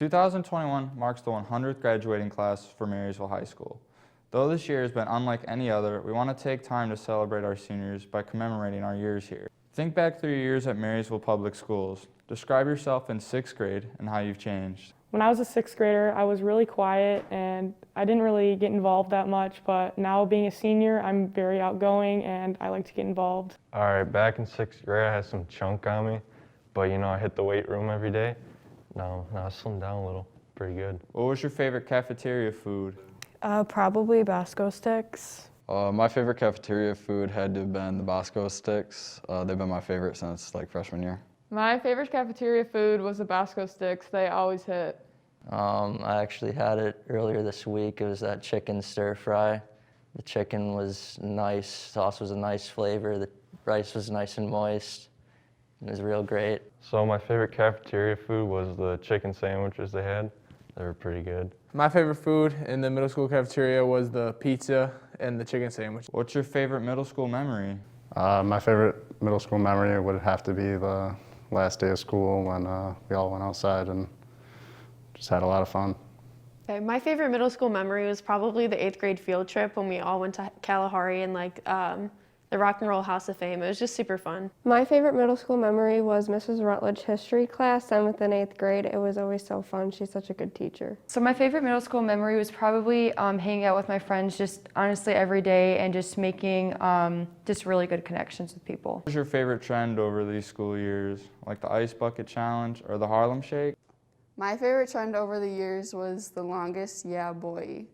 2021 marks the 100th graduating class for Marysville High School. Though this year has been unlike any other, we want to take time to celebrate our seniors by commemorating our years here. Think back through your years at Marysville Public Schools. Describe yourself in 6th grade and how you've changed. When I was a 6th grader, I was really quiet and I didn't really get involved that much, but now being a senior, I'm very outgoing and I like to get involved. All right, back in 6th grade, I had some chunk on me, but I hit the weight room every day. Now I slimmed down a little, pretty good. What was your favorite cafeteria food? Probably Basco sticks. My favorite cafeteria food had to have been the Basco sticks. They've been my favorite since freshman year. My favorite cafeteria food was the Basco sticks. They always hit. I actually had it earlier this week. It was that chicken stir fry. The chicken was nice, sauce was a nice flavor, the rice was nice and moist. It was real great. So my favorite cafeteria food was the chicken sandwiches they had. They were pretty good. My favorite food in the middle school cafeteria was the pizza and the chicken sandwich. What's your favorite middle school memory? My favorite middle school memory would have to be the last day of school when we all went outside and just had a lot of fun. Okay, my favorite middle school memory was probably the 8th grade field trip when we all went to Kalahari and the Rock and Roll House of Fame. It was just super fun. My favorite middle school memory was Mrs. Rutledge history class, 7th and 8th grade. It was always so fun. She's such a good teacher. So my favorite middle school memory was probably hanging out with my friends just honestly every day and just making just really good connections with people. What was your favorite trend over these school years, like the Ice Bucket Challenge or the Harlem Shake? My favorite trend over the years was the longest yeah boy.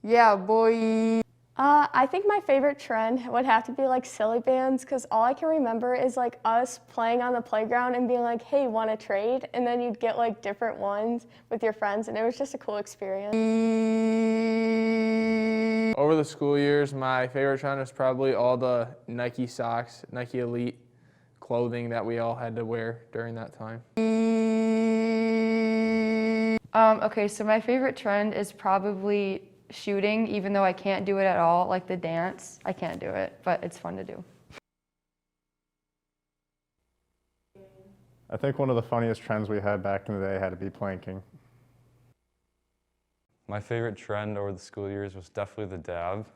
Yeah boy. I think my favorite trend would have to be silly bands, because all I can remember is us playing on the playground and being like, hey, want to trade? And then you'd get different ones with your friends, and it was just a cool experience. Over the school years, my favorite trend was probably all the Nike socks, Nike Elite clothing that we all had to wear during that time. Okay, so my favorite trend is probably shooting, even though I can't do it at all, like the dance. I can't do it, but it's fun to do. I think one of the funniest trends we had back in the day had to be planking. My favorite trend over the school years was definitely the dab.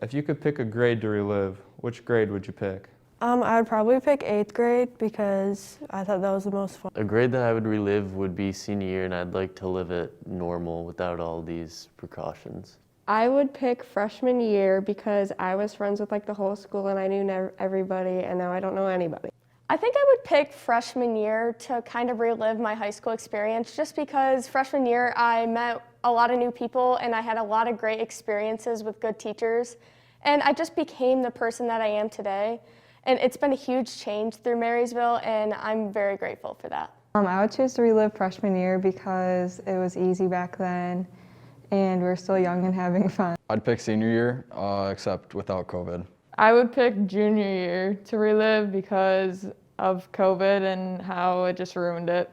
If you could pick a grade to relive, which grade would you pick? I would probably pick 8th grade because I thought that was the most fun. A grade that I would relive would be senior year, and I'd like to live it normal without all these precautions. I would pick freshman year because I was friends with the whole school and I knew everybody, and now I don't know anybody. I think I would pick freshman year to kind of relive my high school experience, just because freshman year I met a lot of new people and I had a lot of great experiences with good teachers, and I just became the person that I am today. And it's been a huge change through Marysville, and I'm very grateful for that. I would choose to relive freshman year because it was easy back then, and we're still young and having fun. I'd pick senior year, except without COVID. I would pick junior year to relive because of COVID and how it just ruined it.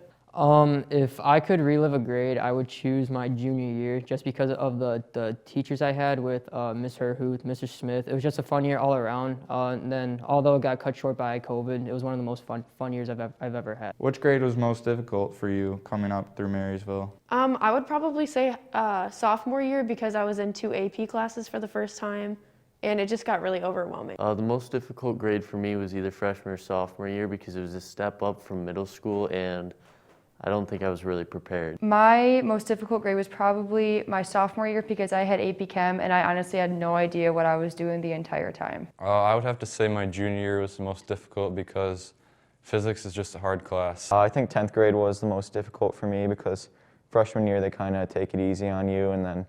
If I could relive a grade, I would choose my junior year just because of the teachers I had with Ms. Herhuth, Mr. Smith. It was just a fun year all around. And then, although it got cut short by COVID, it was one of the most fun years I've ever had. Which grade was most difficult for you coming up through Marysville? I would probably say sophomore year because I was in 2 AP classes for the first time, and it just got really overwhelming. The most difficult grade for me was either freshman or sophomore year because it was a step up from middle school, and I don't think I was really prepared. My most difficult grade was probably my sophomore year because I had AP Chem and I honestly had no idea what I was doing the entire time. I would have to say my junior year was the most difficult because physics is just a hard class. I think 10th grade was the most difficult for me because freshman year they kind of take it easy on you, and then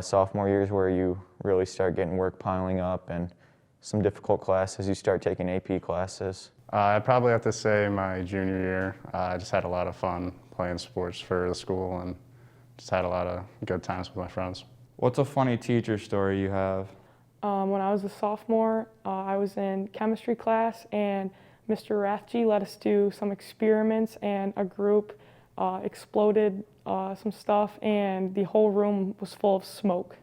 sophomore year is where you really start getting work piling up and some difficult classes. You start taking AP classes. I'd probably have to say my junior year. I just had a lot of fun playing sports for the school and just had a lot of good times with my friends. What's a funny teacher story you have? When I was a sophomore, I was in chemistry class and Mr. Rathje let us do some experiments, and a group exploded some stuff and the whole room was full of smoke.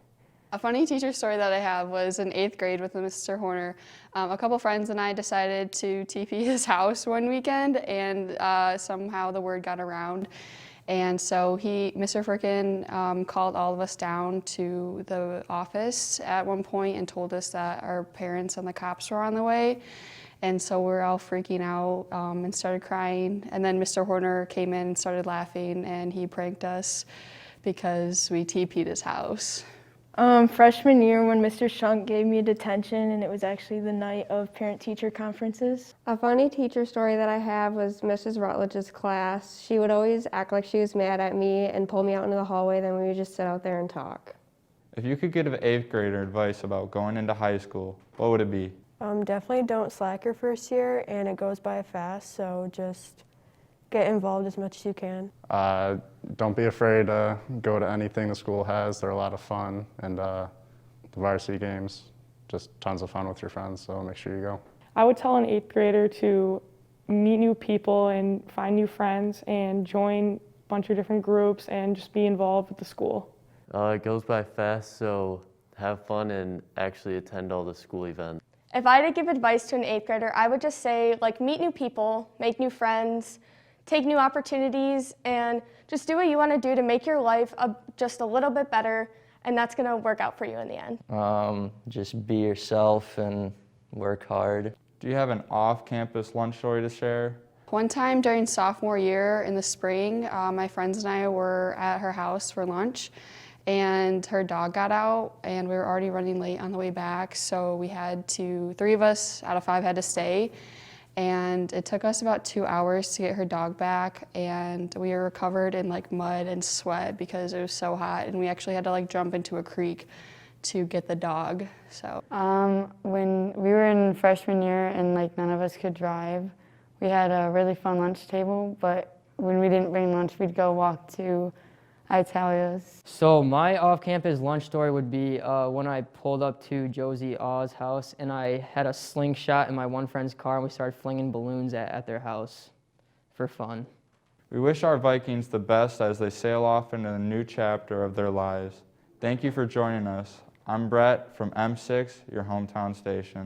A funny teacher story that I have was in 8th grade with Mr. Horner. A couple friends and I decided to TP his house one weekend, and somehow the word got around. And so Mr. Frickin called all of us down to the office at one point and told us that our parents and the cops were on the way. And so we're all freaking out and started crying. And then Mr. Horner came in and started laughing, and he pranked us because we TP'd his house. Freshman year when Mr. Shunk gave me detention, and it was actually the night of parent-teacher conferences. A funny teacher story that I have was Mrs. Rutledge's class. She would always act like she was mad at me and pull me out into the hallway, then we would just sit out there and talk. If you could give an 8th grader advice about going into high school, what would it be? Definitely don't slack your first year, and it goes by fast, so just get involved as much as you can. Don't be afraid to go to anything the school has. They're a lot of fun, and the varsity games, just tons of fun with your friends, so make sure you go. I would tell an 8th grader to meet new people and find new friends and join a bunch of different groups and just be involved with the school. It goes by fast, so have fun and actually attend all the school events. If I had to give advice to an 8th grader, I would just say, meet new people, make new friends, take new opportunities, and just do what you want to do to make your life just a little bit better, and that's going to work out for you in the end. Just be yourself and work hard. Do you have an off-campus lunch story to share? One time during sophomore year in the spring, my friends and I were at her house for lunch, and her dog got out, and we were already running late on the way back, so we had to, 3 of us out of 5 had to stay, and it took us about 2 hours to get her dog back, and we were covered in mud and sweat because it was so hot, and we actually had to jump into a creek to get the dog. So when we were in freshman year and none of us could drive, we had a really fun lunch table, but when we didn't bring lunch, we'd go walk to Italia's. So my off-campus lunch story would be when I pulled up to Josie Aw's house and I had a slingshot in my one friend's car and we started flinging balloons at their house for fun. We wish our Vikings the best as they sail off into a new chapter of their lives. Thank you for joining us. I'm Bret from M6, your hometown station.